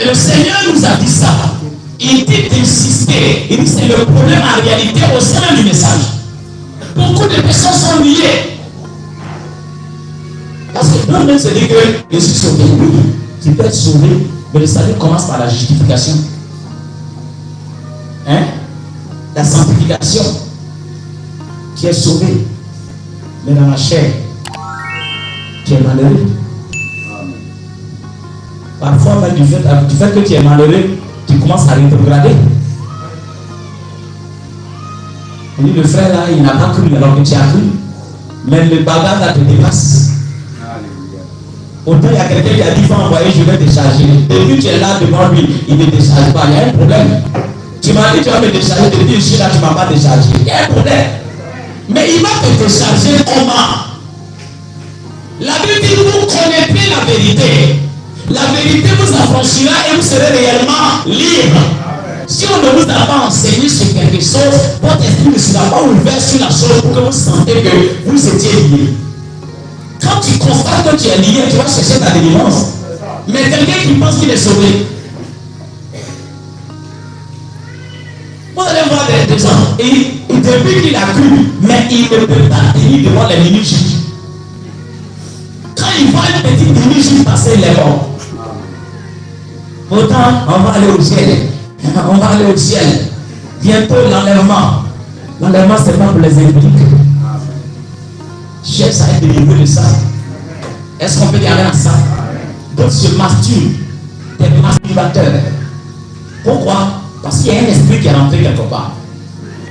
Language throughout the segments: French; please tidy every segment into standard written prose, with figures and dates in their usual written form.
Et le Seigneur nous a dit ça. Il dit d'insister. Il dit c'est le problème en réalité au sein du message. Beaucoup de personnes sont liées. Parce que l'homme se dit que je suis sauvé. Oui, tu peux être sauvé, mais le salut commence par la justification. Hein? La sanctification. Tu es sauvé. Mais dans la chair, tu es malheureux. Parfois, même du fait que tu es malheureux, tu commences à rétrograder. On dit le frère là, il n'a pas cru alors que tu as cru. Mais le bagage là te dépasse. Autant il y a quelqu'un qui a dit, il faut envoyer, je vais décharger. Depuis que tu es là devant lui, il ne décharge pas. Il y a un problème. Tu m'as dit, tu vas me décharger. Depuis que je suis là, tu ne m'as pas déchargé. Il y a un problème. Mais il va te décharger comment? La Bible dit, vous connaîtrez la vérité. La vérité vous affranchira et vous serez réellement libre. Si on ne vous a pas enseigné sur quelque chose, votre esprit ne sera pas ouvert sur la chose pour que vous sentez que vous étiez lié. Quand tu constates que tu es lié, tu vas chercher ta délivrance. Mais quelqu'un qui pense qu'il est sauvé, vous allez voir des gens, et depuis qu'il a cru, mais il ne peut pas tenir devant les minutes. Quand il voit une petite minute passer, il est mort. Pourtant, on va aller au ciel. On va aller au ciel. Bientôt l'enlèvement. L'enlèvement, ce n'est pas pour les églises. Cherche à être délivré de ça. Est-ce qu'on peut y aller à ça? Donc se masturbent. Des masturbateurs. Pourquoi? Parce qu'il y a un esprit qui est rentré quelque part.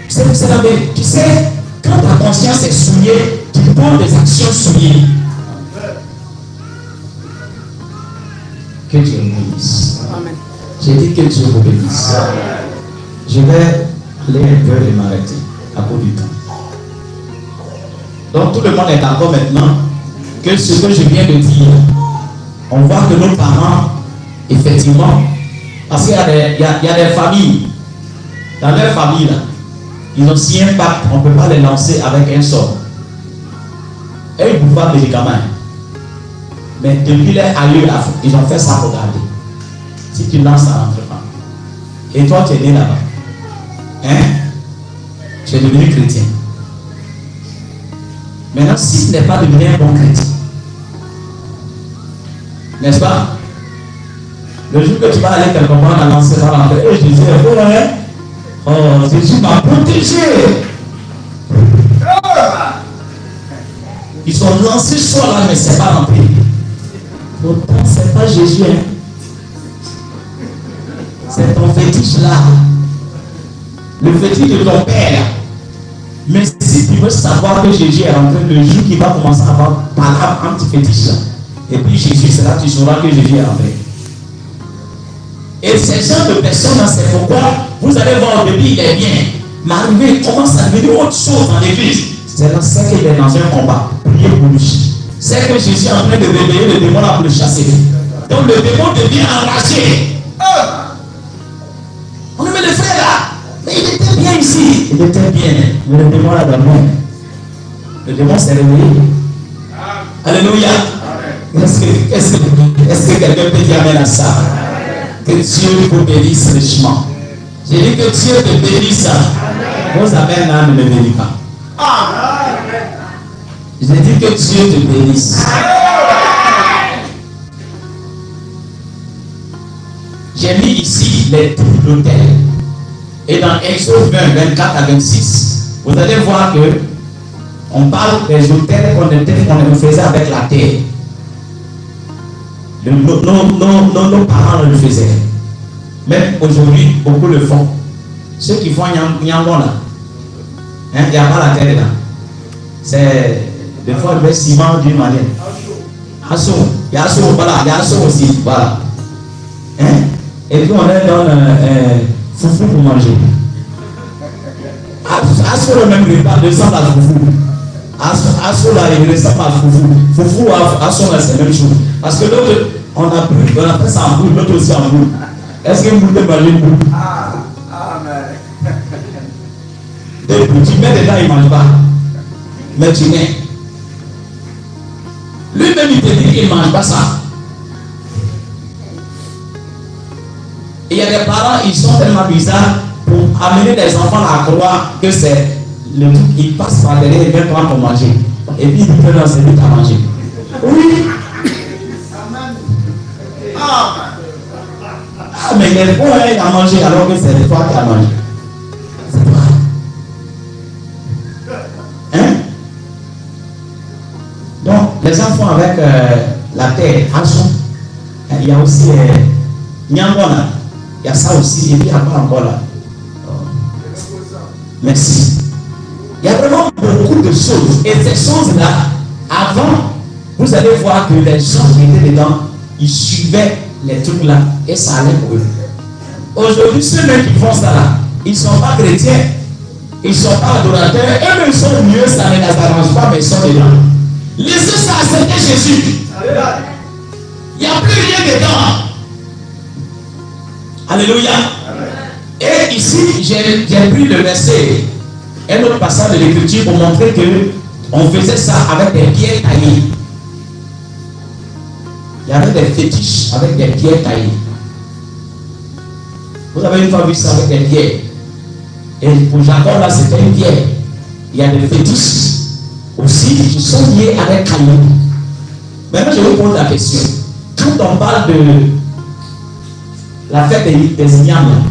C'est la vérité. Tu sais, quand ta conscience est souillée, tu prends des actions souillées. Que Dieu nous bénisse. J'ai dit que Dieu vous bénisse. Je vais aller un peu et m'arrêter à cause du temps. Donc tout le monde est d'accord maintenant que ce que je viens de dire, on voit que nos parents, effectivement, parce qu'il y a des familles, dans leur famille là, ils ont si un pacte, on ne peut pas les lancer avec un sort. Et ils ne bouffent pas de médicaments. Mais depuis leur allure, ils ont fait ça pour garder. Si tu lances, ça rentre pas. Et toi, tu es né là-bas. Hein? Tu es devenu chrétien. Maintenant, si ce n'est pas devenir un bon chrétien, n'est-ce pas? Le jour que tu vas aller quelque part, on a lancé ça rentrer. Et je disais, oh, Jésus m'a protégé. Ils sont lancés sur là, mais ce n'est pas rentré. Pourtant, ce n'est pas Jésus. Hein? C'est ton fétiche là. Le fétiche de ton père. Mais si tu veux savoir que Jésus est rentré, le jour qu'il va commencer à avoir un petit fétiche là. Et puis Jésus, c'est là que tu sauras que Jésus est rentré. Et ces gens de personnes, c'est pourquoi vous allez voir au début, il est bien. Mais arrivé, il commence à devenir autre chose dans l'église. C'est là qu'il est dans un combat. Priez pour lui. C'est que Jésus est en train de réveiller le démon là pour le chasser. Donc le démon devient enragé. On met le frère là. Mais il était bien ici. Il était bien. Mais le démon là d'abord. Le démon s'est réveillé. Alléluia. Est-ce que quelqu'un peut dire amen à ça? Que Dieu vous bénisse richement. J'ai dit que Dieu te bénisse. Vos amen là ne me bénissent pas. J'ai dit que Dieu te bénisse. J'ai mis ici les tours d'autel. Et dans Exode 20, 24 à 26, vous allez voir que on parle des hôtels qu'on faisait avec la terre. Nos parents le faisaient. Même aujourd'hui, beaucoup le font. Ceux qui font Nyangon là, il n'y a pas la terre là. C'est des fois le ciment d'une manière. Asso, il y a Asso, voilà, il y a Asso aussi, voilà. Hein? Et puis on est dans foufou pour manger. Asso le même repas, 200 à foufou. Asso là, il ressemble à foufou. Foufou, Asso là, c'est la même chose. Parce que l'autre, on a fait ça en boule, l'autre aussi en boule. Est-ce que vous pouvez manger une boule? Tu mets dedans, il ne mange pas. Mais tu mets. Lui-même, il te dit qu'il ne mange pas ça. Et il y a des parents, ils sont tellement bizarres pour amener les enfants à croire que c'est le truc, ils passent par derrière et viennent prendre pour manger. Et puis ils disent que non, c'est lui qui a mangé. Oui. Ah, mais les fois, il a mangé alors que c'est toi qui as mangé. C'est toi. Hein? Donc, les enfants avec la terre, il y a aussi Nyangona. Il y a ça aussi, et puis il y a pas encore là. Merci. Il y a vraiment beaucoup de choses. Et ces choses-là, avant, vous allez voir que les gens qui étaient dedans, ils suivaient les trucs là et ça allait pour eux. Aujourd'hui, ceux-là qui font ça là, ils ne sont pas chrétiens, ils ne sont pas adorateurs, eux ils sont mieux, ça ne les arrange pas, mais ils sont dedans. Laissez ça accepter Jésus. Il n'y a plus rien dedans. Alléluia. Et ici, j'ai pris le verset, un autre passage de l'écriture pour montrer que on faisait ça avec des pierres taillées. Il y avait des fétiches avec des pierres taillées. Vous avez une fois vu ça avec des pierres. Et pour Jacob, là, c'était une pierre. Il y a des fétiches aussi qui sont liés avec caillou. Maintenant, je vous pose la question. Quand on parle de la fête des ignames,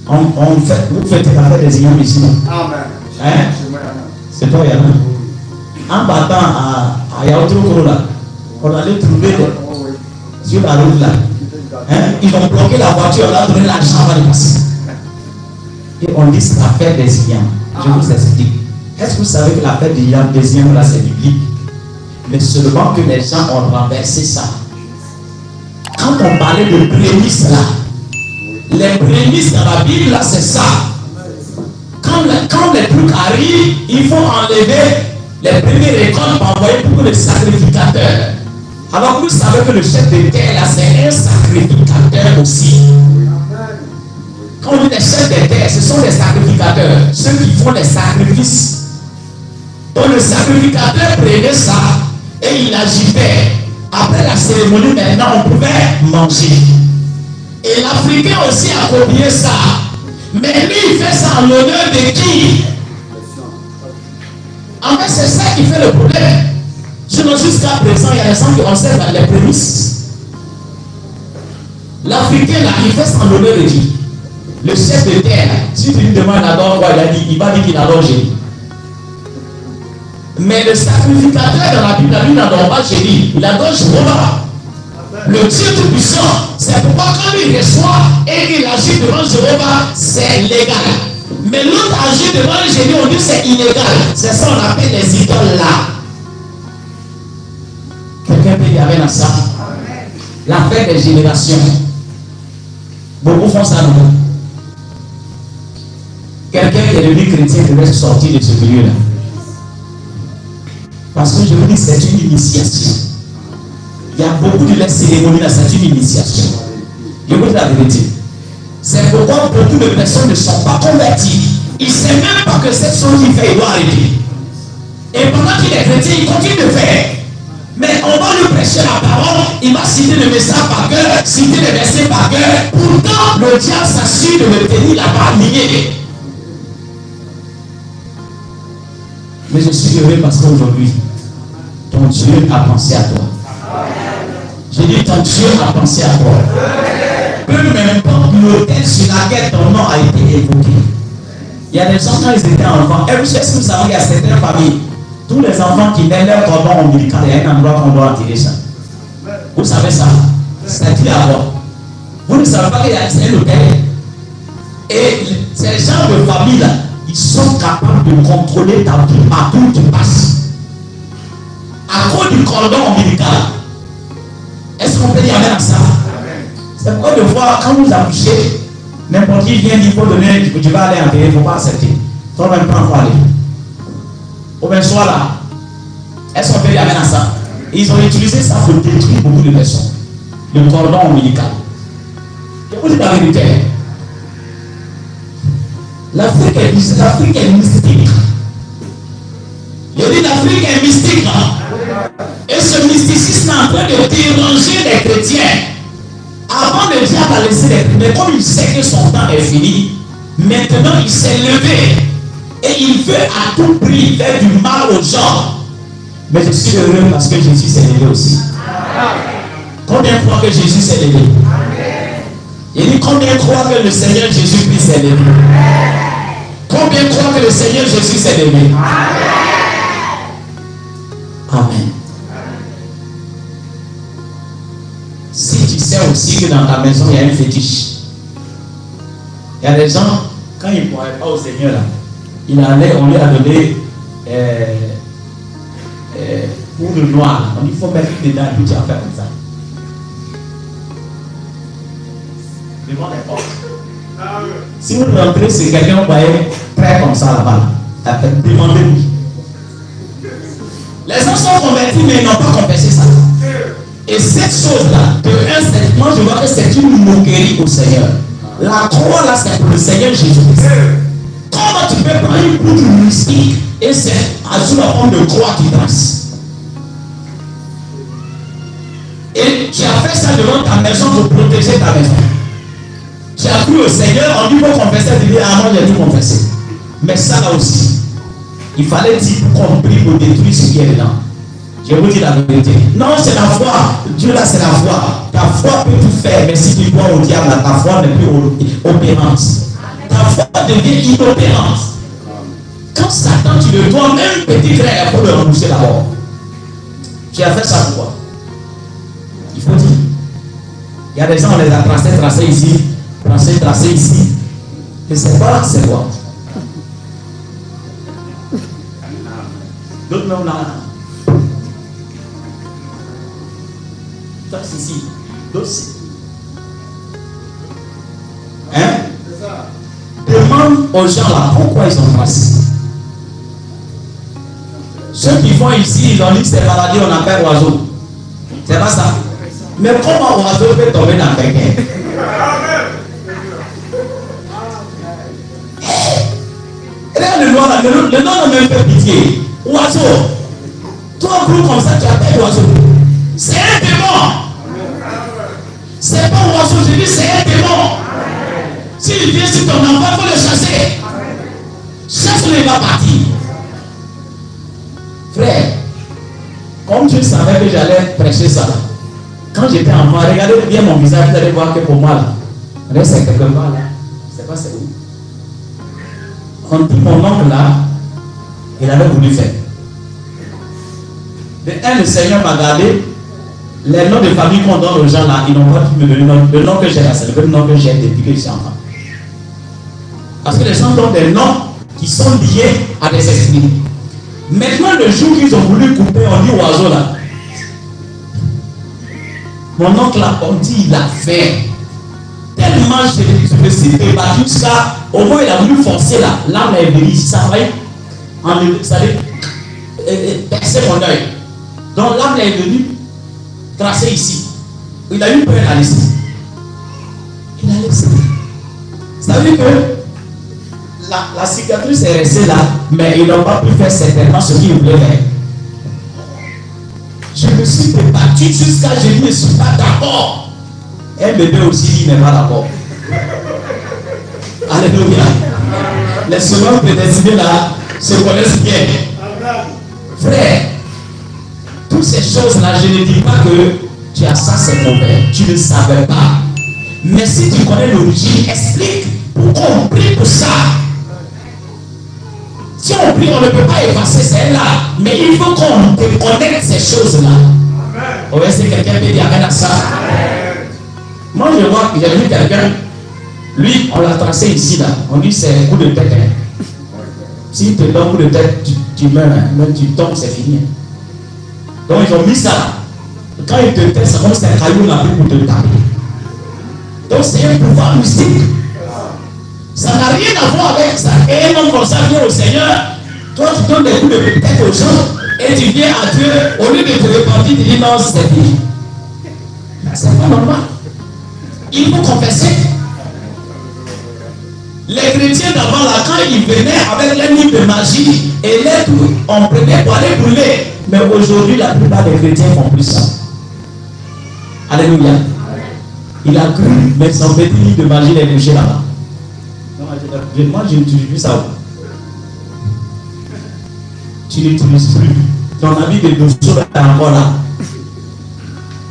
vous fêtez la fête des ignames ici, non? Amen. Hein? C'est toi, Yana. En battant à Yaoutro, là, on allait trouver sur la route là. Hein? Ils ont bloqué la voiture, on a donné l'argent avant de passer. Et on dit c'est la fête des ignames. Je vous explique. Est-ce que vous savez que la fête des ignames là c'est biblique? Mais seulement que les gens ont renversé ça. Quand on parlait de prémices là, les prémices dans la Bible là c'est ça. Quand les trucs arrivent, il faut enlever les premières récoltes pour envoyer pour le sacrificateur. Alors vous savez que le chef de terre là c'est un sacrificateur aussi. Quand on dit les chefs de terre, ce sont les sacrificateurs, ceux qui font les sacrifices. Donc le sacrificateur prenait ça et il agitait. Après la cérémonie, maintenant on pouvait manger. Et l'Africain aussi a copié ça. Mais lui il fait ça en l'honneur de qui? En fait c'est ça qui fait le problème. Sinon jusqu'à présent il y a des gens qui observent les prémices. L'Africain là il fait ça en l'honneur de qui? Le chef de terre, si tu lui demandes il adore quoi, il va dire qu'il adore Jésus. Mais le sacrificateur dans la Bible, lui n'adore pas Jésus, il adore Jéhovah. Le Dieu tout-puissant, c'est pourquoi quand il reçoit et qu'il agit devant Jéhovah, c'est légal. Mais l'autre agit devant Jésus, on dit c'est illégal. C'est ça qu'on appelle les idoles là. Quelqu'un peut y aller dans ça? La fête des générations. Beaucoup font ça, non? Quelqu'un qui est devenu chrétien devrait sortir de ce milieu-là. Parce que je vous dis, c'est une initiation. Il y a beaucoup de cérémonies là, c'est une initiation. Je vous dis la vérité. C'est pourquoi beaucoup de personnes ne sont pas converties. Ils ne savent même pas que cette chose qu'il fait, il doit arrêter. Et pendant qu'il est chrétien, il continue de faire. Mais on va lui prêcher la parole, il va citer le message par cœur, citer le verset par cœur. Pourtant, le diable s'assure de le tenir là-bas lié. Mais je suis heureux parce qu'aujourd'hui, ton Dieu a pensé à toi. J'ai dit, ton Dieu a pensé à toi. Peu m'importe l'autel sur laquelle ton nom a été évoqué. Il y a des gens quand ils étaient enfants. Est-ce que vous savez qu'il y a certaines familles, tous les enfants qui naissent leur cordon ombilical, il y a un endroit qu'on doit attirer ça. Vous savez ça? C'est dit avant. Vous ne savez pas qu'il y a un hôtel. Et ces gens de famille là, ils sont capables de contrôler ta vie partout où tu passes. À cause du cordon ombilical. Est-ce qu'on peut dire amen à ça? C'est pourquoi de fois, quand vous accouchez, n'importe qui vient dire qu'il faut donner, tu vas aller en terre, il ne faut pas accepter. Toi-même, prends pour aller. Ou bien sois là. Est-ce qu'on peut dire amen à ça? Et ils ont utilisé ça pour détruire beaucoup de personnes. Le cordon ombilical. Je vous dis la vérité. L'Afrique est mystique. Je dis l'Afrique est mystique. Hein? Et ce mysticisme est en train de déranger les chrétiens. Avant, le diable a laissé les trucs, mais comme il sait que son temps est fini, maintenant il s'est levé et il veut à tout prix faire du mal aux gens. Mais je suis heureux parce que Jésus s'est levé aussi. Combien croient que Jésus s'est levé? Il dit combien croient que le Seigneur Jésus-Christ s'est levé? Combien croient que le Seigneur Jésus s'est levé? Amen. Si tu sais aussi que dans ta maison il y a un fétiche, il y a des gens, quand ils ne croyaient pas au Seigneur, là, on lui a donné poudre noire. On dit il faut mettre dedans et puis tu vas faire comme ça. Devant les portes. Si vous rentrez, c'est quelqu'un vous voyez prêt comme ça là-bas. Demandez-lui. Les gens sont convertis, mais ils n'ont pas confessé ça. Et cette chose-là, moi je vois que c'est une moquerie au Seigneur. La croix là, c'est pour le Seigneur Jésus-Christ. Comment tu peux prendre une poudre mystique et c'est sous la forme de croix qui passe? Et tu as fait ça devant ta maison pour protéger ta maison. Tu as cru au Seigneur, on dit pour confesser, tu dis ah moi j'ai dû confesser. Mais ça là aussi, il fallait dire qu'on prie pour détruire ce qui est dedans. Je vous dis la vérité. Non, c'est la foi. Dieu là, c'est la foi. Ta foi peut tout faire, mais si tu crois au diable, ta foi n'est plus opérante. Ta foi devient inopérante. Quand Satan, tu le dois, même petit frère, il faut le rembourser d'abord. Tu as fait ça pourquoi? Il faut dire. Il y a des gens, on les a tracés ici, tracés ici. Et c'est pas là, c'est quoi? D'autres même là. D'autres ici. D'autres ici. Hein? Demande aux gens là pourquoi ils ont tracé. Ceux qui font ici, ils ont dit que c'est maladie, on appelle oiseau. C'est pas ça. Mais comment oiseau peut tomber dans quelqu'un? Regarde le noir là, le noir n'a même pas pitié. Oiseau. Toi, gros comme ça, tu appelles oiseau. C'est un démon. C'est pas un oiseau, je dis c'est un démon. S'il vient sur ton enfant, il faut le chasser. Chasse-le, il va partir. Frère, comme tu savais que j'allais prêcher ça, quand j'étais enfant, regardez bien mon visage, vous allez voir que pour moi, là, c'est quelque part là. Je ne sais pas c'est où. On dit mon oncle là, il avait voulu faire. Le Seigneur m'a gardé. Les noms de famille qu'on donne aux gens là, ils n'ont pas pu me donner le nom que j'ai là, c'est le nom que j'ai depuis que je suis enfant. Parce que les gens donnent des noms qui sont liés à des esprits. Maintenant, le jour qu'ils ont voulu couper, on dit oiseau là. Mon oncle là, on dit il a fait. Tellement je me suis battu jusqu'à. Au moins, il a voulu forcer là. L'âme est venue, ça va percer mon œil. Donc l'âme est venue tracer ici. Il a eu peur à laisser. Il a laissé. Ça veut dire que la cicatrice est restée là, mais ils n'ont pas pu faire certainement ce qu'ils voulaient faire. Je me suis battu jusqu'à je ne suis pas d'accord. Un bébé aussi, il n'est pas d'accord. Alléluia. Les secondes prédestinées là se connaissent bien. Frère, toutes ces choses-là, je ne dis pas que tu as ça, c'est mauvais. Tu ne savais pas. Mais si tu connais l'origine, explique pourquoi on prie pour ça. Si on prie, on ne peut pas effacer celle-là. Mais il faut qu'on connaisse ces choses-là. On va essayer quelqu'un peut dire amen à ça. Moi, je vois que j'ai vu quelqu'un. Lui, on l'a tracé ici, là. On dit c'est un coup de tête. Hein. Si tu te donnes un coup de tête, tu meurs. Hein. Même tu tombes, c'est fini. Hein. Donc, ils ont mis ça. Quand ils te testent, c'est comme c'est un caillou là pour te taper. Donc, c'est un pouvoir mystique. Ça n'a rien à voir avec ça. Et un homme comme ça vient au Seigneur. Toi, tu donnes des coups de tête aux gens. Et tu viens à Dieu. Au lieu de te repentir, tu dis non, c'est fini. C'est pas normal. Il faut confesser. Les chrétiens d'avant là, quand ils venaient avec les livres de magie et les tout, on prenait pour aller brûler. Mais aujourd'hui, la plupart des chrétiens font plus ça. Alléluia. Il a cru, mais son petit livre de magie est couché là-bas. Moi, je n'utilise plus ça. Tu n'utilises plus. Ton ami de Dosso est encore là.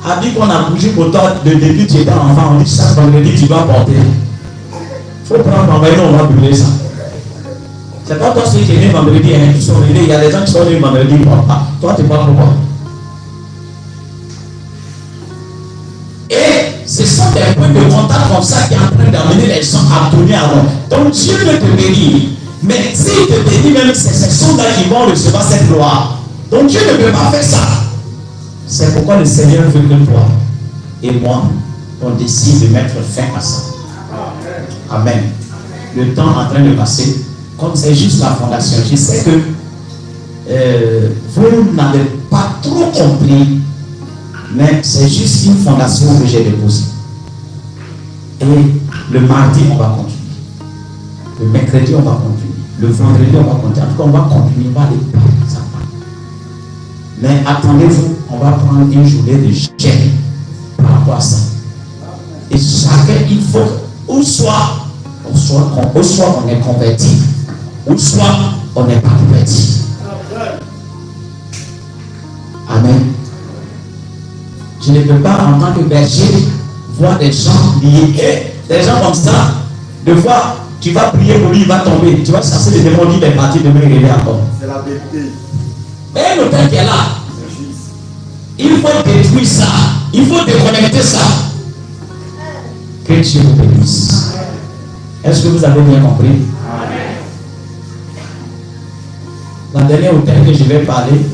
A dit qu'on a bougé pour toi depuis que tu étais enfant. On dit chaque vendredi tu dois porter. Il faut prendre vendredi, on va brûler ça. C'est pas toi celui qui est né vendredi, hein, qui sont nés. Il y a des gens qui sont nés vendredi, ils ne portent pas. Toi, tu parles pourquoi? Et ce sont des points de contact comme ça qui est en train d'amener les gens à tourner à rond. Donc Dieu veut te bénir. Mais s'il te bénit, même c'est ces gens-là qui vont recevoir cette gloire. Donc Dieu ne peut pas faire ça. C'est pourquoi le Seigneur veut que toi et moi, on décide de mettre fin à ça. Amen. Le temps est en train de passer. Comme c'est juste la fondation, je sais que vous n'avez pas trop compris, mais c'est juste une fondation que j'ai déposée. Et le mardi, on va continuer. Le mercredi, on va continuer. Le vendredi, on va continuer. En tout cas, on va continuer. On va aller par ça. Mais attendez-vous, on va prendre une journée de jeûne par rapport à ça. Et chacun, il faut, ou soit on est converti, ou soit on n'est pas converti. Amen. Je ne peux pas, en tant que berger, voir des gens liés. Des gens comme ça, de fois, tu vas prier pour lui, il va tomber. Tu vas chercher les démons, il est parti, demain il est encore. C'est la vérité. Mais le Père qui est là, il faut détruire ça. Il faut déconnecter ça. Que Dieu vous bénisse. Est-ce que vous avez bien compris? Amen. La dernière hôtel que je vais parler,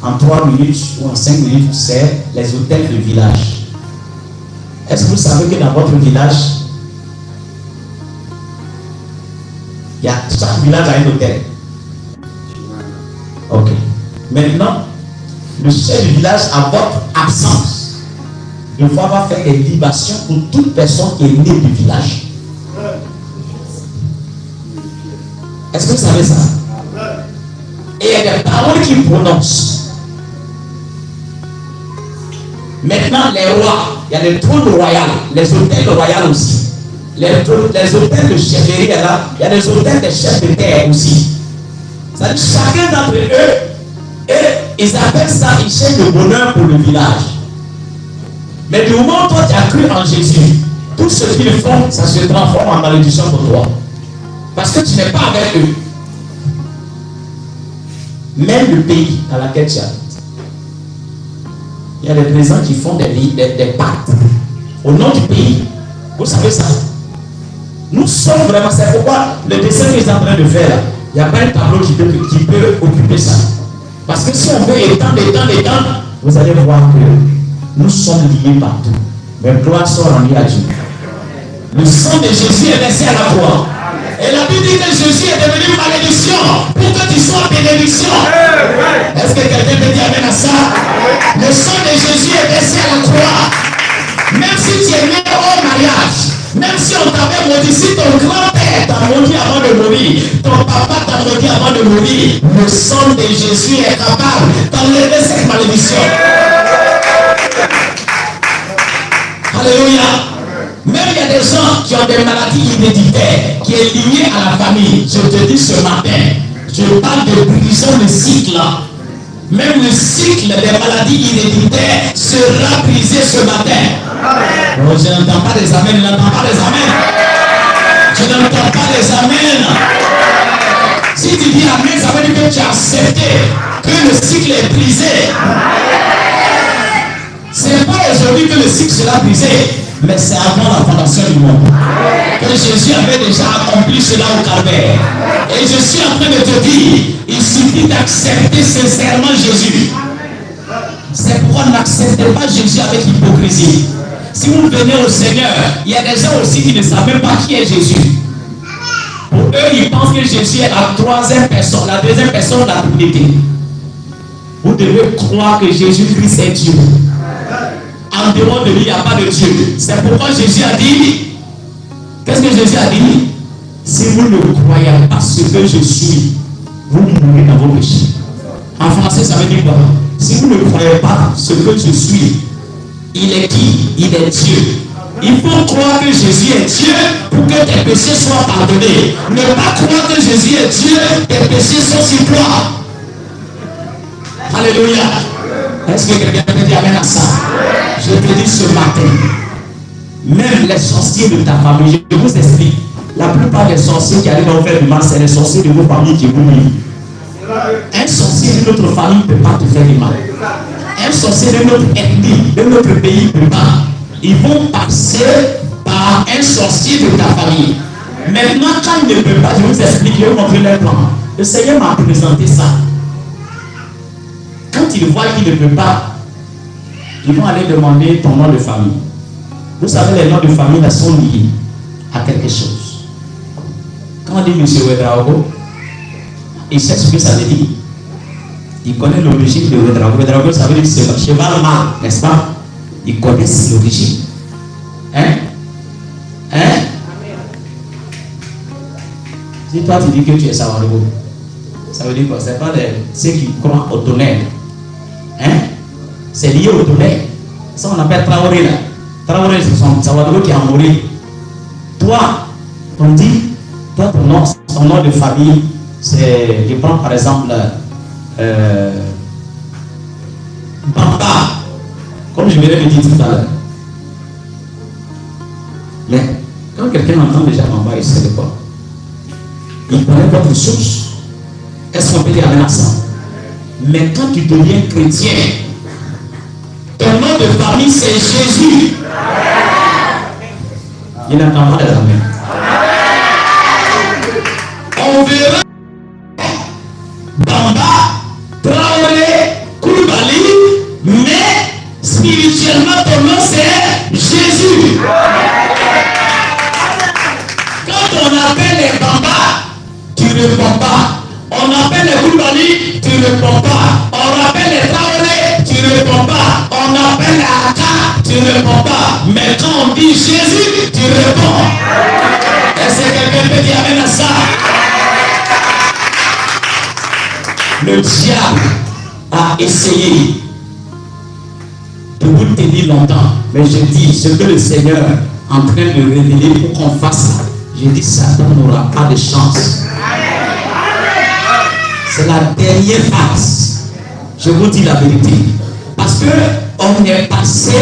en 3 minutes ou en 5 minutes, c'est les hôtels de village. Est-ce que vous savez que dans votre village, chaque village a un hôtel? Ok. Maintenant, le chef du village, à votre absence, une fois va faire des libations pour toute personne qui est née du village. Est-ce que vous savez ça? Et il y a des paroles qui prononcent. Maintenant, les rois, il y a les trônes royaux, les hôtels royaux aussi. Les hôtels de chefferie là, il y a les hôtels des chefs de terre aussi. C'est-à-dire chacun d'entre eux, et ils appellent ça, ils cherchent le bonheur pour le village. Mais du moment où toi tu as cru en Jésus, tout ce qu'ils font, ça se transforme en malédiction pour toi. Parce que tu n'es pas avec eux. Même le pays dans lequel tu habites. Il y a des présidents qui font des pactes au nom du pays. Vous savez ça? Nous sommes vraiment, c'est pourquoi le dessin qu'ils sont en train de faire là, il n'y a pas un tableau qui peut occuper ça. Parce que si on veut étendre, vous allez voir que nous sommes liés partout. Mais gloire soit rendue à Dieu. Le sang de Jésus est versé à la croix. Et la Bible dit que Jésus est devenu malédiction pour que tu sois bénédiction. Est-ce que quelqu'un peut dire amen à ça? Le sang de Jésus est versé à la croix. Même si tu es né au mariage, même si on t'avait maudit, si ton grand-père t'a maudit avant de mourir, ton papa t'a maudit avant de mourir, le sang de Jésus est capable d'enlever cette malédiction. Alléluia. Même il y a des gens qui ont des maladies héréditaires, qui est liées à la famille. Je te dis ce matin, je parle de brisons de cycle là. Même le cycle des maladies héréditaires sera brisé ce matin. Oh, je n'entends pas les amens, je n'entends pas les amens. Je n'entends pas les amens. Si tu dis amen, ça veut dire que tu as accepté que le cycle est brisé. Ce n'est pas aujourd'hui que le cycle sera brisé, mais c'est avant la fondation du monde. Que Jésus avait déjà accompli cela au Calvaire. Et je suis en train de te dire, il suffit d'accepter sincèrement Jésus. C'est pourquoi n'acceptez pas Jésus avec hypocrisie. Si vous venez au Seigneur, il y a des gens aussi qui ne savent même pas qui est Jésus. Pour eux, ils pensent que Jésus est la troisième personne, la deuxième personne de la Trinité. Vous devez croire que Jésus-Christ est Dieu. En dehors de lui, il n'y a pas de Dieu. C'est pourquoi Jésus a dit, qu'est-ce que Jésus a dit? Si vous ne croyez pas ce que je suis, vous mourrez dans vos péchés. En français, ça veut dire quoi? Si vous ne croyez pas ce que je suis, Il est qui? Il est Dieu. Il faut croire que Jésus est Dieu pour que tes péchés soient pardonnés. Ne pas croire que Jésus est Dieu, tes péchés sont sur toi. Alléluia. Est-ce que quelqu'un peut dire amen à ça? Je te dis ce matin, même les sorciers de ta famille, je vous explique, la plupart des sorciers qui arrivent à vous faire du mal, c'est les sorciers de vos familles qui vous nuisent. Un sorcier de notre famille ne peut pas te faire du mal. Un sorcier de notre ethnie, de notre pays ne peut pas. Ils vont passer par un sorcier de ta famille. Maintenant, quand il ne peut pas, je vous explique, je vais vous montrer leur plan. Le Seigneur m'a présenté ça. Quand ils voient qu'il ne peut pas, ils vont aller demander ton nom de famille. Vous savez, les noms de famille là sont liés à quelque chose. Quand on dit M. Ouedraogo, il sait ce que ça veut dire. Il connaît l'origine de Ouedraogo. Ouedraogo, ça veut dire cheval mâle, n'est-ce pas? Ils connaissent l'origine. Hein? Si toi tu dis que tu es Sawadogo, ça veut dire quoi? C'est pas ceux qui croient au tonnerre. C'est lié au tonnerre. Ça on appelle Traoré là. Traoré, c'est son Sawadogo qui a mouru. Toi, on dit, toi ton nom de famille, c'est, je prends par exemple Bamba. Comme je viens de dire tout à l'heure. Mais quand quelqu'un entend déjà Bamba, il sait de quoi. Il connaît votre source. Est-ce qu'on peut dire amen à ça? Mais quand tu deviens chrétien, ton nom de famille c'est Jésus. Il n'entend pas les amen. On verra Bamba, Traoré, Koulibaly, mais spirituellement, ton nom c'est Jésus. Quand on appelle les Bamba, tu ne réponds pas. On appelle les Koulibaly, tu ne réponds pas. On appelle les Traoré, tu ne réponds pas. On appelle les Aka, tu ne réponds pas. Mais quand on dit Jésus, tu réponds. Est-ce que quelqu'un peut dire amen à ça? Le diable a essayé de vous tenir longtemps, mais je dis ce que le Seigneur est en train de révéler pour qu'on fasse. Je dis Satan n'aura pas de chance. C'est la dernière phase. Je vous dis la vérité. Parce que on est passé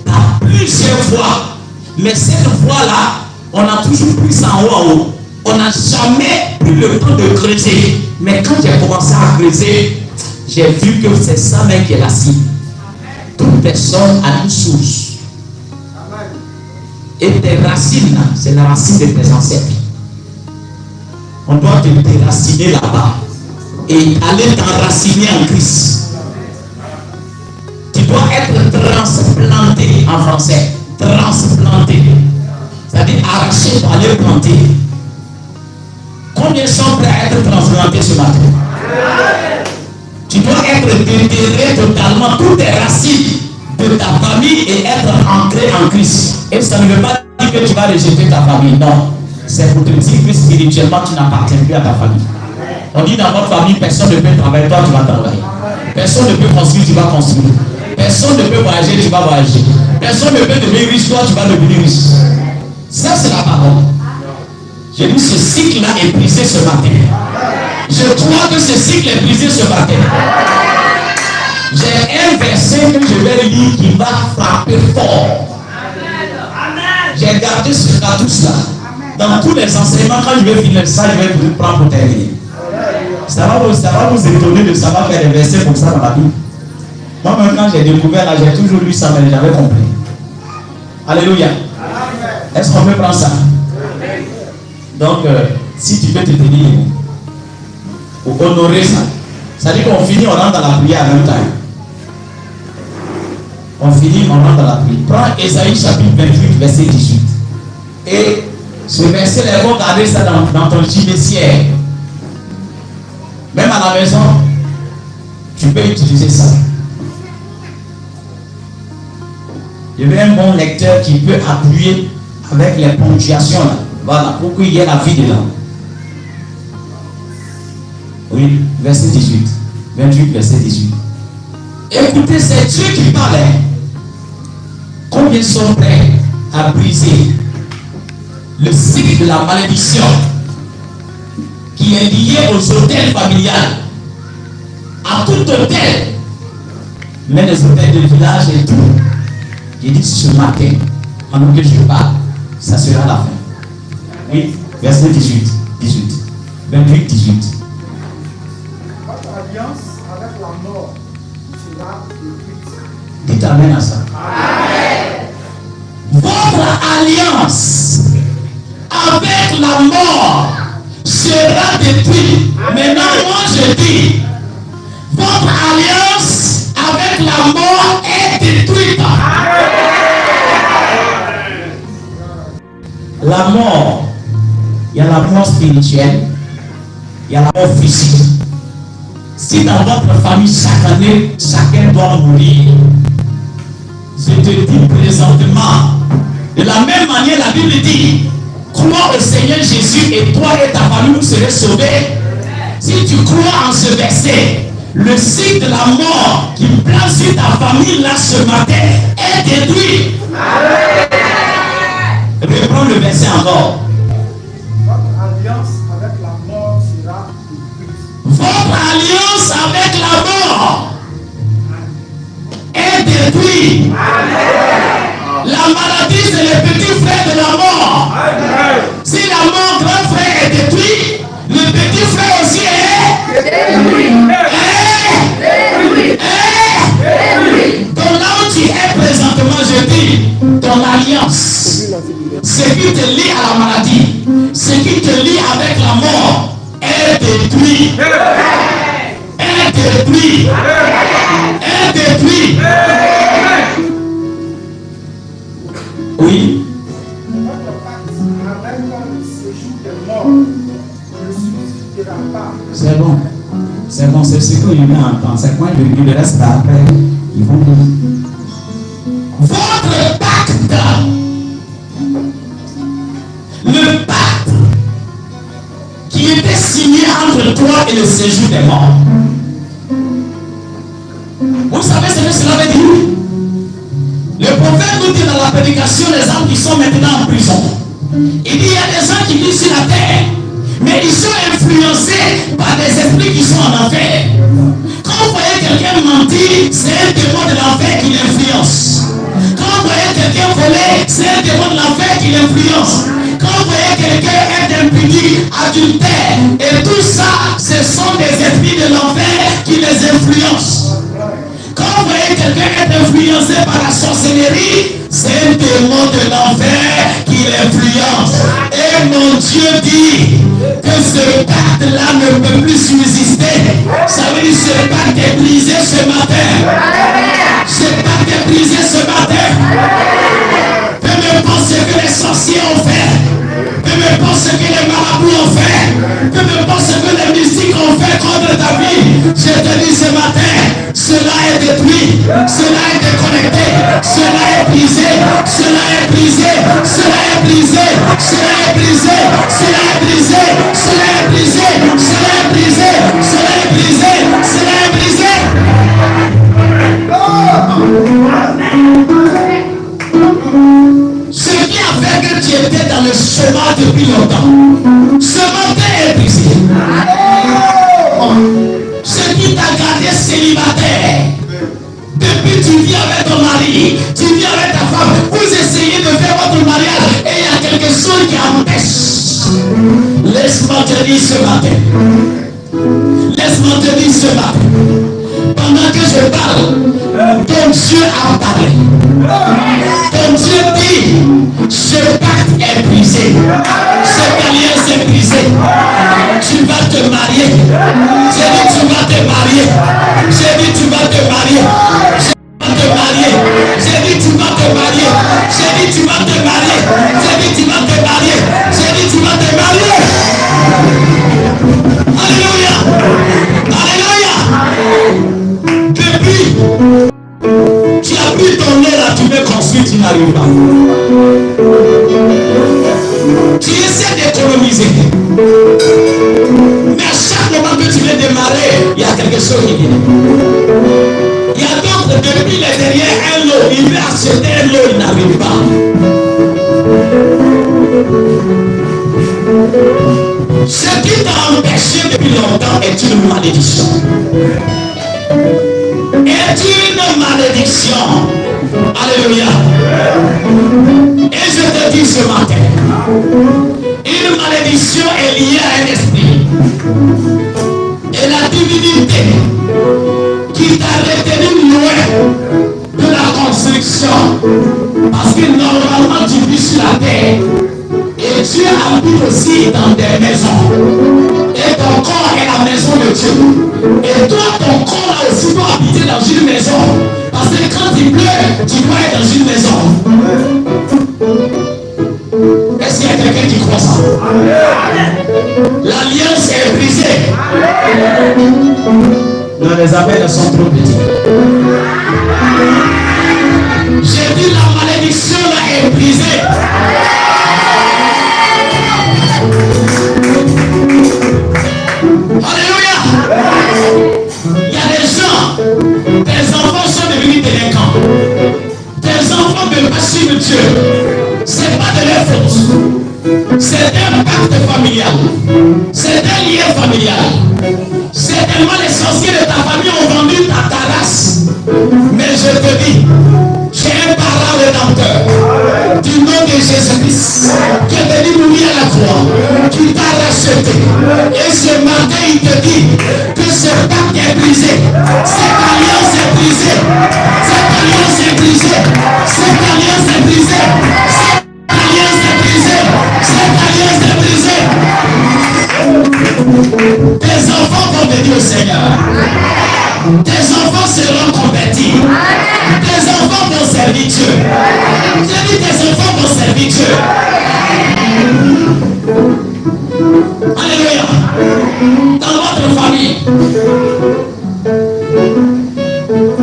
par plusieurs voies. Mais cette voie-là, on a toujours pris ça en haut en haut. On n'a jamais pris le temps de creuser. Mais quand j'ai commencé à creuser, j'ai vu que c'est ça même qui est la cible. Toute personne a une source. Et tes racines, c'est la racine de tes ancêtres. On doit te déraciner là-bas et aller t'enraciner en Christ. Tu dois être transplanté en français. Transplanté. C'est-à-dire arraché pour aller planter. Combien sont prêts à être transplantés ce matin? Tu dois être déterré totalement toutes tes racines de ta famille et être ancré en Christ. Et ça ne veut pas dire que tu vas rejeter ta famille. Non. C'est pour te dire que spirituellement tu n'appartiens plus à ta famille. On dit dans votre famille, personne ne peut travailler, toi tu vas travailler. Personne ne peut construire, tu vas construire. Personne ne peut voyager, tu vas voyager. Personne ne peut devenir riche, toi tu vas devenir riche. Ça c'est la parole. J'ai dit ce cycle-là est brisé ce matin. Je crois que ce cycle est brisé ce matin. J'ai un verset que je vais lire qui va frapper fort. J'ai gardé ce cartouche-là. Dans tous les enseignements, quand je vais finir ça, je vais vous prendre pour terminer. Ça va vous étonner de savoir faire des versets comme ça dans la Bible. Moi-même, quand j'ai découvert là, j'ai toujours lu ça, mais j'avais compris. Alléluia. Est-ce qu'on peut prendre ça? Donc, si tu peux te tenir pour honorer ça, ça dit qu'on finit, on rentre dans la prière en même temps. On finit, on rentre dans la prière. Prends Ésaïe chapitre 28, verset 18. Et ce verset, il faut garder ça dans ton gibecière. Même à la maison, tu peux utiliser ça. Il y avait un bon lecteur qui peut appuyer avec les ponctuations là. Voilà, pour qu'il y ait la vie dedans. Oui, verset 18. 28, verset 18. Écoutez, c'est Dieu qui parle. Combien sont prêts à briser le cycle de la malédiction qui est lié aux hôtels familiales, à tout hôtel, mais les hôtels de village et tout. Il dit ce matin, pendant que je parle, ça sera la fin. Oui, verset 18, 28, 18. Votre alliance avec la mort sera détruite. Dites amen à ça. Amen. Votre alliance avec la mort sera détruite. Maintenant, moi je dis, votre alliance avec la mort est détruite. La mort, il y a la mort spirituelle, il y a la mort physique. Si dans votre famille, chaque année, chacun doit mourir, je te dis présentement, de la même manière, la Bible dit, crois au Seigneur Jésus et toi et ta famille vous serez sauvés. Si tu crois en ce verset, le cycle de la mort qui plane sur ta famille là ce matin est détruit. Reprends le verset encore. Votre alliance avec la mort sera détruite. Votre alliance avec la mort est détruite. La maladie, c'est le petit frère de la mort. Si la mort, grand frère, est détruit, le petit frère aussi est détruit. Donc là où tu es présentement, je dis, ton alliance, ce qui te lie à la maladie, ce qui te lie avec la mort, est détruit. Est détruit. Est détruit. Oui. Votre pacte avec le séjour des morts ne subsistera pas. C'est bon. C'est bon, c'est ce que je viens entendre. C'est quoi le reste après? Ils vont dire. Votre pacte, le pacte qui était signé entre toi et le séjour des morts. Vous savez ce que cela veut dire? Le prophète nous dit dans la prédication des hommes qui sont maintenant en prison. Il dit il y a des gens qui vivent sur la terre, mais ils sont influencés par des esprits qui sont en enfer. Quand vous voyez quelqu'un mentir, c'est un démon de l'enfer qui l'influence. Quand vous voyez quelqu'un voler, c'est un démon de l'enfer qui l'influence. Quand vous voyez quelqu'un être impuni, adultère, et tout ça, ce sont des esprits de l'enfer qui les influencent. Quand vous voyez quelqu'un être influencé par la sorcellerie, c'est un démon de l'enfer qui l'influence. Et mon Dieu dit que ce pacte-là ne peut plus subsister. Ça veut dire que ce pacte est brisé ce matin. Ce pacte est brisé ce matin. Peu importe ce que les sorciers ont fait, peu importe ce que les marabouts ont fait, peu importe ce que les mystiques ont fait contre ta vie, je te dis ce matin, cela est détruit, cela est déconnecté, cela est brisé, cela est brisé, cela est brisé, cela est brisé, cela est brisé, cela est brisé, cela est brisé, cela est brisé, cela est brisé. Ce qui a fait que tu étais dans le chemin depuis longtemps, ce matin est brisé. Ce qui t'a gardé célibataire, depuis tu vis avec ton mari, tu vis avec ta femme, vous essayez de faire votre mariage et il y a quelque chose qui empêche. Laisse-moi te dire ce matin. Laisse-moi te dire ce matin. Pendant que je parle, ton Dieu a parlé. Ton Dieu dit, ce pacte est brisé. Cette alliance est brisée. Tu vas te marier. J'ai dit tu vas te marier. J'ai dit tu vas te marier. Te marier. J'ai dit tu vas te marier. J'ai dit tu vas te marier. J'ai dit tu vas te marier. J'ai dit tu vas te marier. Alléluia. Alléluia. Depuis, tu as pris ton nez là, tu veux construire, tu n'arrives pas. Tu essaies d'économiser. Mais à chaque moment que tu veux démarrer, il y a quelque chose qui vient. Il y a d'autres, depuis les derrière un lot, il veut acheter un lot, il n'a temps est une malédiction. Est une malédiction. Alléluia. Et je te dis ce matin, une malédiction est liée à un esprit. Et la divinité qui t'a retenu loin de la construction, parce que normalement tu vis sur la terre et Dieu habite aussi dans des maisons et ton corps est la maison de Dieu et toi ton corps a aussi doit habiter dans une maison parce que quand il pleut tu dois être dans une maison. Est-ce qu'il y a quelqu'un qui croit ça? L'alliance est brisée. Non, les appels sont trop petits. J'ai dit la malédiction là est brisée. Alléluia. Il y a des gens, tes enfants sont devenus délinquants. Tes enfants ne veulent pas suivre Dieu. C'est pas de leur faute. C'est un pacte familial. C'est un lien familial. C'est tellement les sorciers de ta famille ont vendu ta race. Mais je te dis, j'ai un parent rédempteur du nom de Jésus-Christ qui est venu mourir à la croix, qui t'a racheté. Et ce matin, il te dit que ce pacte est brisé. Cette alliance est brisée. Cette alliance est brisée. Cette alliance est brisée. Cette alliance est brisée. Cette alliance est brisée. Tes enfants vont venir au Seigneur. Tes enfants seront convertis. Tes enfants vont servir Dieu. J'ai dit tes enfants vont servir Dieu. Alléluia. Dans votre famille,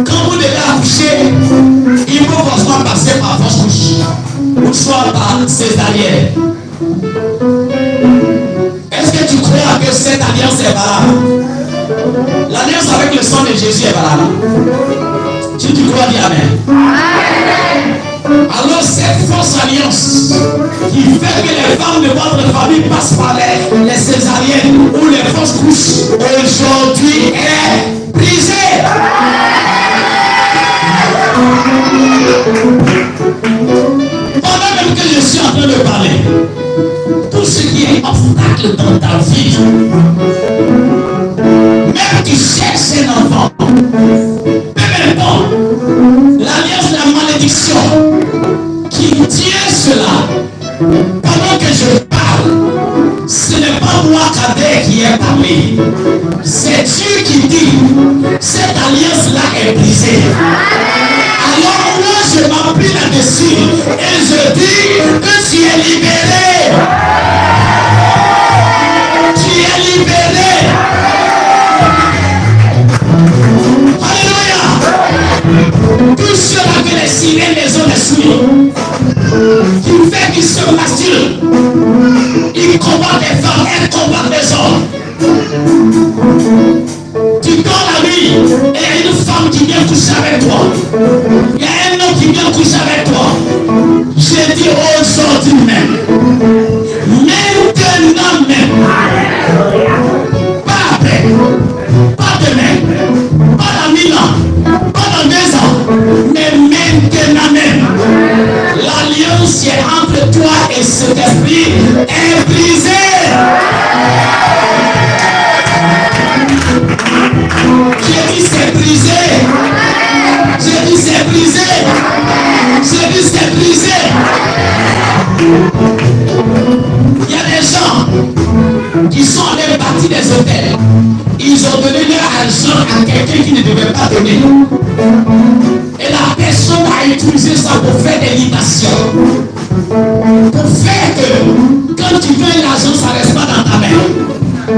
quand vous devez accoucher, il faut forcément passer par votre couche ou soit par césarienne. Est-ce que tu crois que cette alliance est valable? L'alliance avec le sang de Jésus est valable. Si tu crois, dis Amen. Alors cette fausse alliance qui fait que les femmes de votre famille passent par les césariennes ou les fausses couches, aujourd'hui est brisée. Pendant même que je suis en train de parler, tout ce qui est obstacle dans ta vie, même tu cherches un enfant, peu importe, l'alliance de la malédiction qui tient cela, pendant que je parle, ce n'est pas moi Kader qui ai parlé, c'est Dieu qui dit, cette alliance-là est brisée. Alors moi je m'appuie là-dessus et je dis que tu es libéré. Tu es libéré. Alléluia. Tout cela que les sirènes les ont détruits, qui fait qu'ils se masturbent, ils combattent les femmes, elles combattent les hommes. Tu dors la nuit et il y a une femme qui vient coucher avec toi. Il y a un homme qui vient coucher avec toi. J'ai dit aujourd'hui même, maintenant même, pas après, pas demain, pas dans 1000 ans, pas dans 2 ans, mais maintenant même, l'alliance qui est entre toi et cet esprit est brisée. J'ai dit c'est brisé. J'ai dit c'est brisé. J'ai dit c'est brisé. Il y a des gens qui sont allés bâtir des hôtels. Ils ont donné leur argent à quelqu'un qui ne devait pas donner. Et la personne a utilisé ça pour faire des libations. Pour faire que quand tu veux l'argent, ça ne reste pas dans ta main.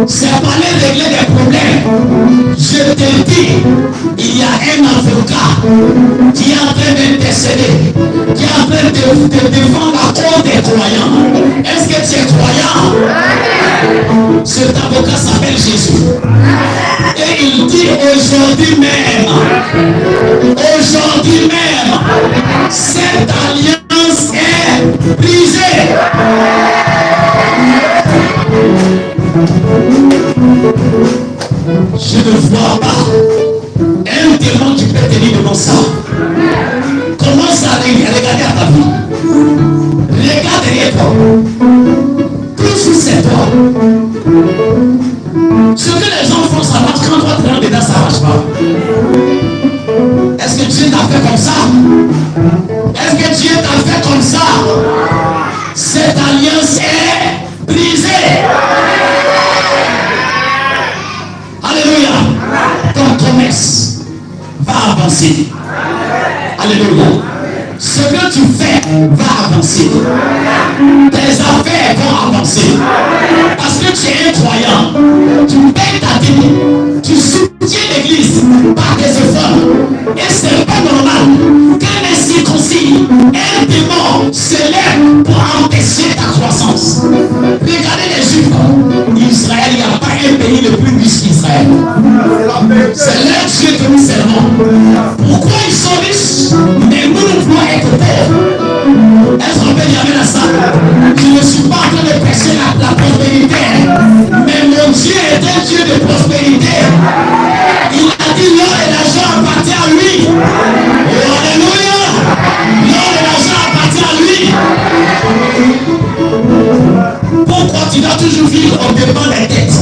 C'est pas aller régler des problèmes. Je te dis, il y a un avocat qui est en train d'intercéder, qui est en train de défendre la cause des croyants. Est-ce que tu es croyant? Cet avocat s'appelle Jésus. Et il dit aujourd'hui même, cette alliance est brisée. toi. Toujours c'est toi. Ce que les gens font, ça marche. Quand toi tu rentres dedans, ça ne marche pas. Est-ce que Dieu t'a fait comme ça? Est-ce que Dieu t'a fait comme ça? Cette alliance est brisée. Alléluia. Ton commerce va avancer. Alléluia. Ce que tu fais va avancer. Tes affaires vont avancer. Parce que tu es un croyant. Tu payes ta dîme. Tu soutiens l'église par tes efforts. Et ce n'est pas normal qu'un incirconcis, un démon se lève pour empêcher ta croissance. Regardez les Juifs. Israël, il n'y a pas un pays le plus riche qu'Israël. C'est leur Dieu que nous servons. Pourquoi ils sont riches? Mais nous, nous voulons être pauvres. Est-ce qu'on peut dire amen à ça? Je ne suis pas en train de prêcher la prospérité. Mais mon Dieu est un Dieu de prospérité. Il a dit l'or et l'argent appartient à lui. Oh, alléluia. L'or et l'argent appartient à lui. Pourquoi tu dois toujours vivre au dépend des têtes?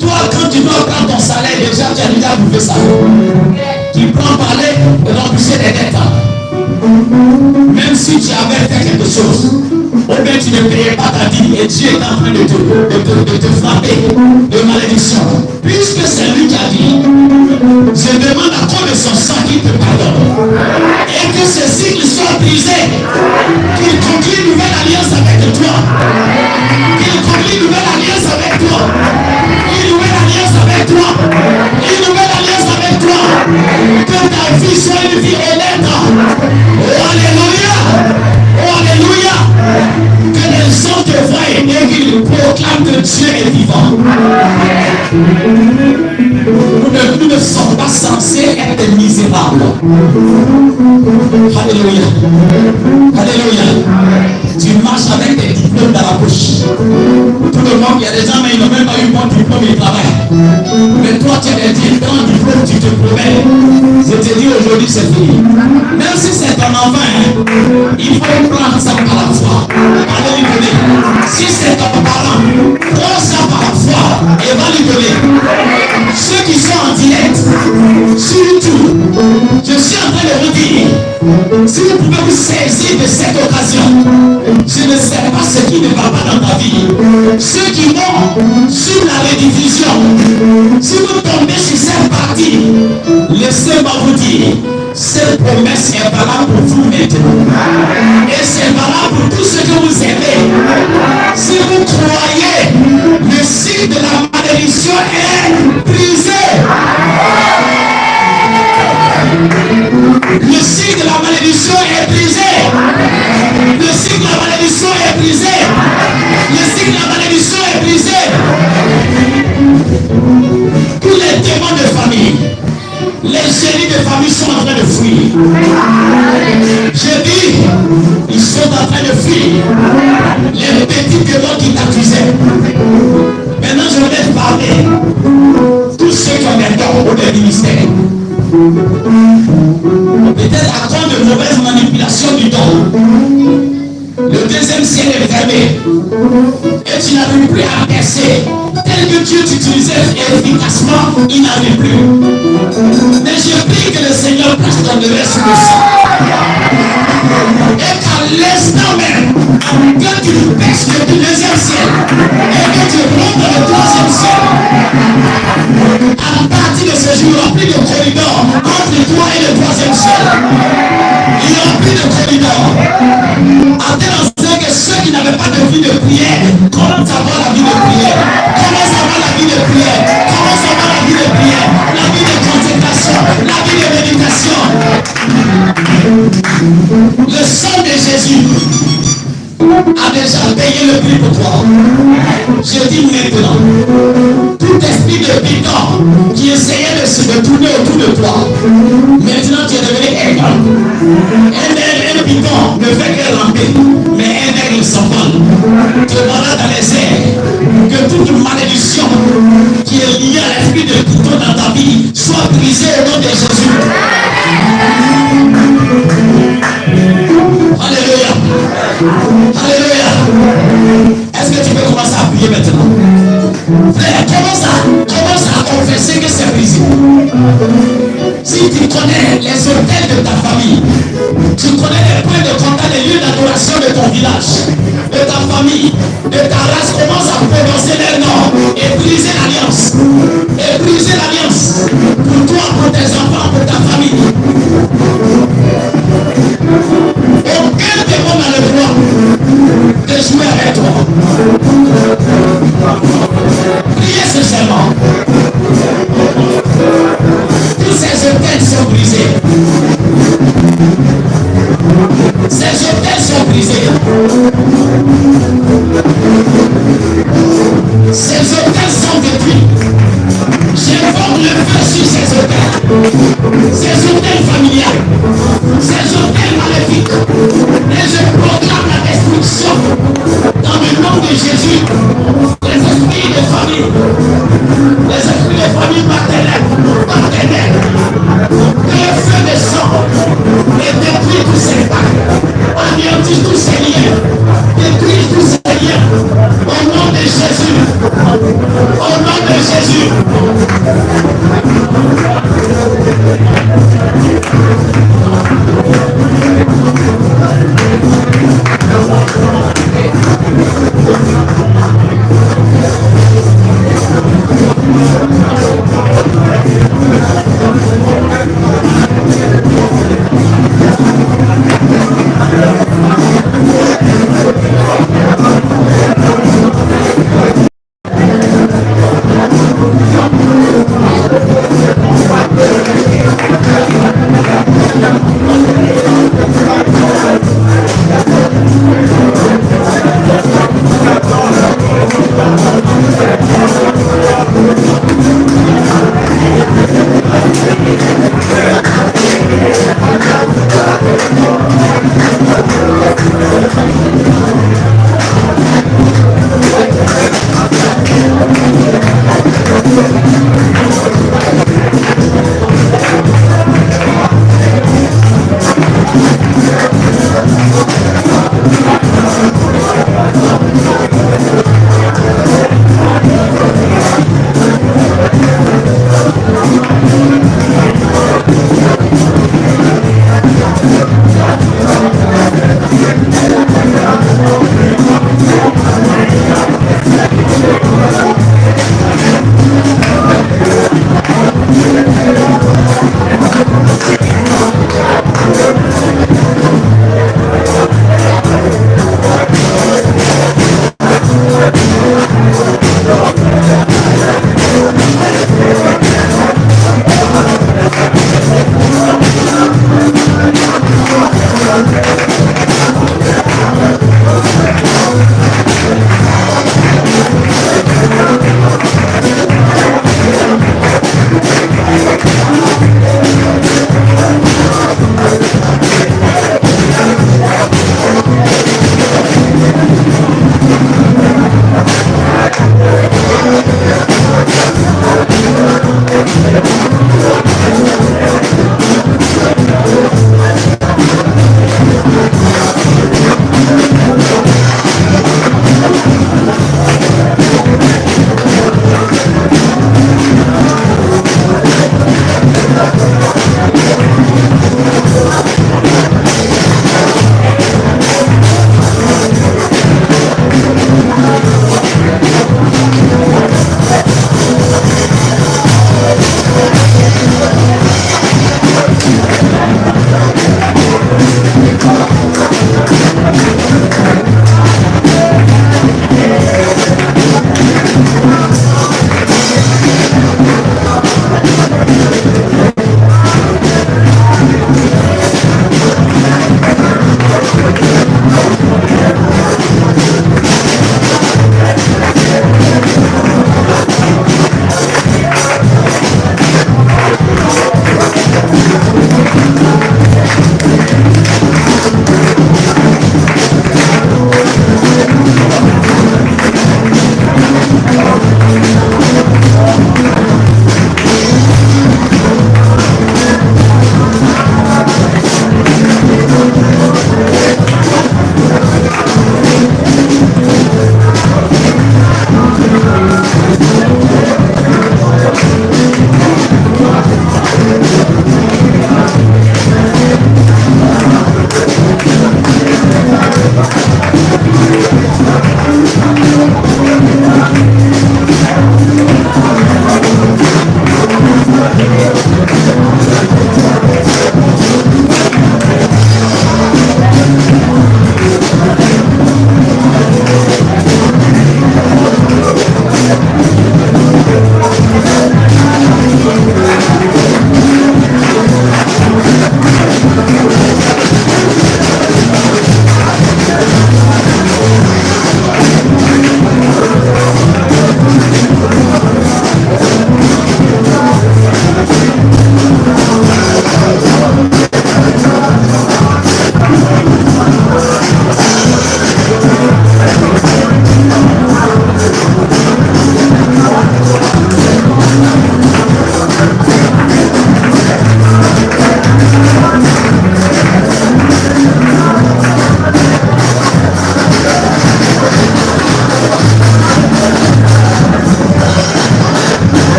Toi, quand tu dois prendre ton salaire, déjà tu as déjà bouffé ça. Tu prends parler de rembourser des dettes. Même si tu avais fait quelque chose, ou bien tu ne payais pas ta dîme et Dieu est en train de te frapper de malédiction. Puisque c'est lui qui a dit, je demande à cause de son sang qu'il te pardonne. Et que ce cycle soit brisé. Qu'il conclue une nouvelle alliance avec toi. Qu'il conclue une nouvelle alliance avec toi. Une nouvelle alliance avec toi. Une nouvelle alliance avec toi. Que ta vie soit une vie honnête. Oh alléluia. Oh alléluia. Que les gens te voient et qu'ils proclament que Dieu est vivant. Nous ne sommes pas censés être misérables. Alléluia. Alléluia. Tu marches avec tes diplômes dans la poche. Tout le monde, il y a des gens, mais ils n'ont même pas eu bon diplôme, ils travaillent. Mais toi, tu as des diplômes, tu te promets. Je te dis aujourd'hui, c'est fini. Même si c'est ton enfant, il faut prendre ça par la foi. Allez lui donner. Si c'est ton parent, prends ça par la foi et va lui donner. Ceux qui sont en direct, surtout, je suis en train de vous dire, si vous pouvez vous saisir de cette occasion, je ne sais pas ce qui ne va pas dans ta vie. Ceux qui vont sur la rediffusion, si vous tombez sur cette partie, laissez-moi vous dire, cette promesse est valable pour vous maintenant. Et c'est valable pour tout ce que vous aimez. Si vous croyez, le cycle de la malédiction est brisé. Le cycle de la malédiction est brisé. Le cycle de la malédiction est brisé. Le cycle de la malédiction est brisé. Tous les démons de famille, les génies de famille sont en train de fuir. Je dis, ils sont en train de fuir. Les petits démons qui t'accusaient. Maintenant, je voudrais te parler. Tous ceux qui ont des dons ou des ministères. Peut-être à cause de mauvaise manipulation du don. Le deuxième ciel est fermé. Et tu n'arrives plus à percer. Tel que Dieu t'utilisait efficacement, il n'arrive plus. Mais je prie que le Seigneur place ton degré sur le sang. Et qu'à l'instant même, que tu perces le deuxième ciel. Et que tu rentres dans le troisième ciel. À partir de ce jour, il n'y aura plus de corridor entre toi et le troisième ciel. Il n'y aura plus de corridor. À tel instant que ceux qui n'avaient pas de vie de prière commencent à avoir la vie de prière. Commencent à avoir la vie de prière. Commencent à avoir la vie de prière. La vie de consécration. La vie de méditation. Le sang de Jésus a déjà payé le prix pour toi. Je dis maintenant, tout esprit de piquant qui essayait de se tourner autour de toi, maintenant tu es devenu aigle. Un piquant ne fait que ramper, mais un aigle s'envole. Te voilà dans les airs. Que toute malédiction qui est liée à l'esprit de piquant dans ta vie soit brisée au nom de Jésus. lignage, de ta famille, de ta race. Commence à prononcer les noms et briser l'alliance. Et briser l'alliance pour toi, pour tes enfants, pour ta famille. Aucun démon n'a le droit de jouer avec toi. Priez sincèrement. Tous ces hôtels sont brisés. Ces hôtels sont brisés. Ces hôtels sont détruits. J'invoque le feu sur ces hôtels. Ces hôtels familiales. Ces hôtels maléfiques. Et je proclame la destruction dans le nom de Jésus. Les esprits de famille. Les esprits de famille maternelle. Que le feu descend et détruit tous ces pactes. Anéantit tous ces liens. Détruit tous ces liens. Au nom de Jésus. Au nom de Jésus.